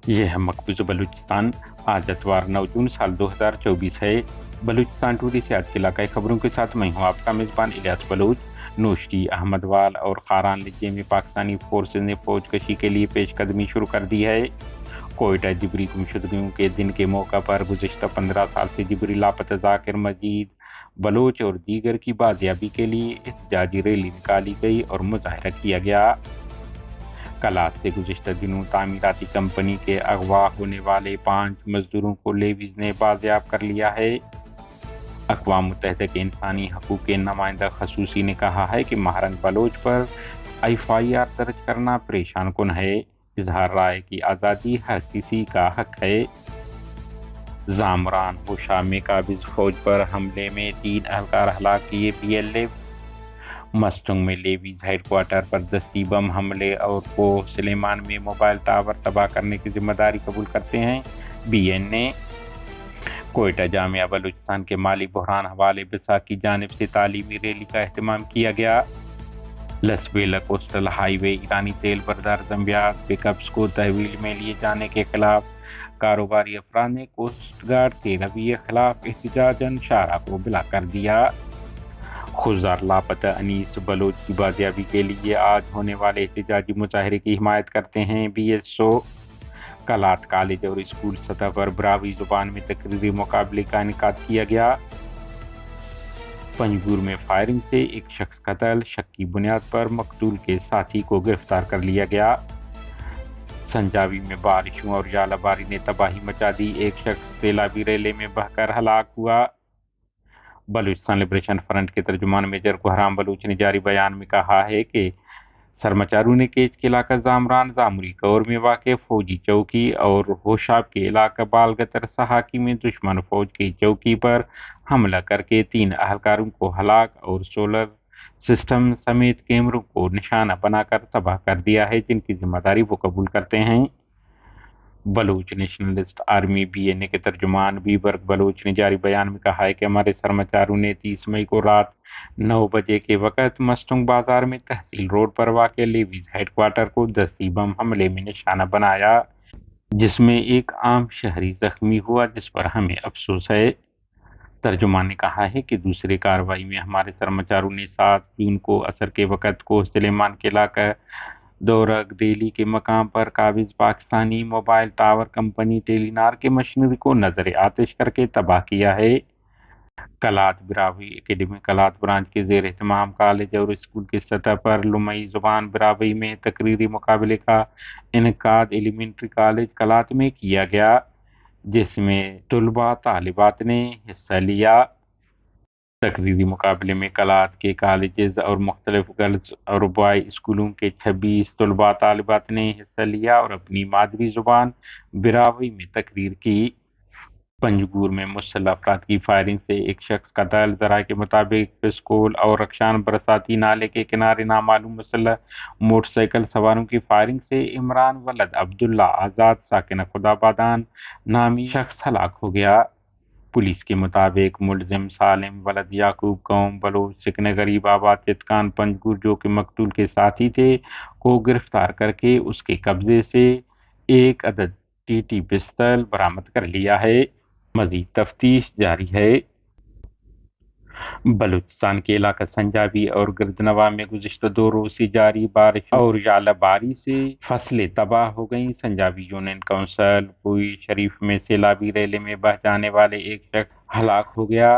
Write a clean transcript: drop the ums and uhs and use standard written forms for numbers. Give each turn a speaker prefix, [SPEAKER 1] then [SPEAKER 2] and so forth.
[SPEAKER 1] یہ ہے مقبوضہ بلوچستان۔ آج اتوار 9 جون سال 2024 ہے۔ بلوچستان ٹوڈے سے آج کے علاقائی خبروں کے ساتھ میں ہوں آپ کا میزبان الیاس بلوچ۔ نوشٹی، احمد وال اور خاران لجے میں پاکستانی فورسز نے فوج کشی کے لیے پیش قدمی شروع کر دی ہے۔ کوئٹہ جبری گمشدگیوں کے دن کے موقع پر گزشتہ 15 سال سے جبری لاپتہ ذاکر مجید بلوچ اور دیگر کی بازیابی کے لیے احتجاجی ریلی نکالی گئی اور مظاہرہ کیا گیا۔ کلات سے گزشتہ دنوں تعمیراتی کمپنی کے اغوا ہونے والے 5 مزدوروں کو لیویز نے بازیاب کر لیا ہے۔ اقوام متحدہ کے انسانی حقوق کے نمائندہ خصوصی نے کہا ہے کہ مہرنگ بلوچ پر FIR درج کرنا پریشان کن ہے۔ اظہار رائے کی آزادی ہر کسی کا حق ہے۔ زامران ہوشا میں قابض فوج پر حملے میں 3 اہلکار ہلاک کیے BLF۔ مسٹنگ میں لیویز ہیڈ کوارٹر پر دستی بم حملے اور کوہ سلیمان میں موبائل ٹاور تباہ کرنے کی ذمہ داری قبول کرتے ہیں BN۔ کوئٹہ جامعہ بلوچستان کے مالی بحران حوالے بسا کی جانب سے تعلیمی ریلی کا اہتمام کیا گیا۔ لسبیلا کوسٹل ہائی وے ایرانی تیل بردار زمبیات پک اپس کو تحویل میں لیے جانے کے خلاف کاروباری افراد نے کوسٹ گارڈ کے رویے خلاف احتجاجاً شاہراہ کو بلاک کر دیا۔ خضر لاپتہ انیس بلوچ کی بازیابی کے لیے آج ہونے والے احتجاجی مظاہرے کی حمایت کرتے ہیں BSO۔ کلات کالج اور اسکول سطح پر براوی زبان میں تقریری مقابلے کا انعقاد کیا گیا۔ پنجگور میں فائرنگ سے ایک شخص قتل، شک کی بنیاد پر مقتول کے ساتھی کو گرفتار کر لیا گیا۔ سنجاوی میں بارشوں اور ژالہ باری نے تباہی مچا دی، ایک شخص سیلابی ریلے میں بہہ کر ہلاک ہوا۔ بلوچستان لبریشن فرنٹ کے ترجمان میجر کوہرام بلوچ نے جاری بیان میں کہا ہے کہ سرمچارو نے کیچ کے علاقہ زامران زامری کور میں واقع فوجی چوکی اور ہوشاب کے علاقہ بالگتر سہاکی میں دشمن فوج کی چوکی پر حملہ کر کے 3 اہلکاروں کو ہلاک اور سولر سسٹم سمیت کیمروں کو نشانہ بنا کر تباہ کر دیا ہے، جن کی ذمہ داری وہ قبول کرتے ہیں۔ بلوچ نیشنلسٹ آرمی BNA کے ترجمان بیبرگ بلوچ نے جاری بیان میں کہا ہے کہ ہمارے سرمچاروں نے 30 مئی کو رات 9 بجے کے وقت مسٹنگ بازار میں تحصیل روڈ پر واقع لیویز ہیڈ کوارٹر کو دستی بم حملے میں نشانہ بنایا، جس میں ایک عام شہری زخمی ہوا، جس پر ہمیں افسوس ہے۔ ترجمان نے کہا ہے کہ دوسرے کارروائی میں ہمارے سرمچاروں نے 7 جون کو عصر کے وقت کوہ سلیمان کے علاقہ دورگ دیلی کے مقام پر قابض پاکستانی موبائل ٹاور کمپنی ٹیلی نار کے مشینری کو نظر آتش کر کے تباہ کیا ہے۔ کلات براوی اکیڈمی کلات برانچ کے زیر اہتمام کالج اور اسکول کی سطح پر لمئی زبان براوی میں تقریری مقابلے کا انعقاد ایلیمنٹری کالج کلات میں کیا گیا، جس میں طلباء طالبات نے حصہ لیا۔ تقریری مقابلے میں کلات کے کالجز اور مختلف گرلز اور بوائے اسکولوں کے 26 طلباء طالبات نے حصہ لیا اور اپنی مادری زبان براوی میں تقریر کی۔ پنجگور میں مسلح افراد کی فائرنگ سے ایک شخص قتل، ذرائع کے مطابق پسکول اور رخشان برساتی نالے کے کنارے نامعلوم مسلح موٹر سائیکل سواروں کی فائرنگ سے عمران ولد عبداللہ آزاد ساکن خدابادان نامی شخص ہلاک ہو گیا۔ پولیس کے مطابق ملزم سالم ولد یعقوب قوم بلوچ سکن غریب آباد چتکان پنجگور، جو کہ مقتول کے ساتھی تھے، کو گرفتار کر کے اس کے قبضے سے 1 عدد TT پستل برآمد کر لیا ہے۔ مزید تفتیش جاری ہے۔ بلوچستان کے علاقہ سنجاوی اور گردنوا میں گزشتہ 2 روز سے جاری بارش اور ژالہ باری سے فصلیں تباہ ہو گئیں۔ سنجاوی یونین کونسل پوئی شریف میں سیلابی ریلے میں بہہ جانے والے ایک شخص ہلاک ہو گیا۔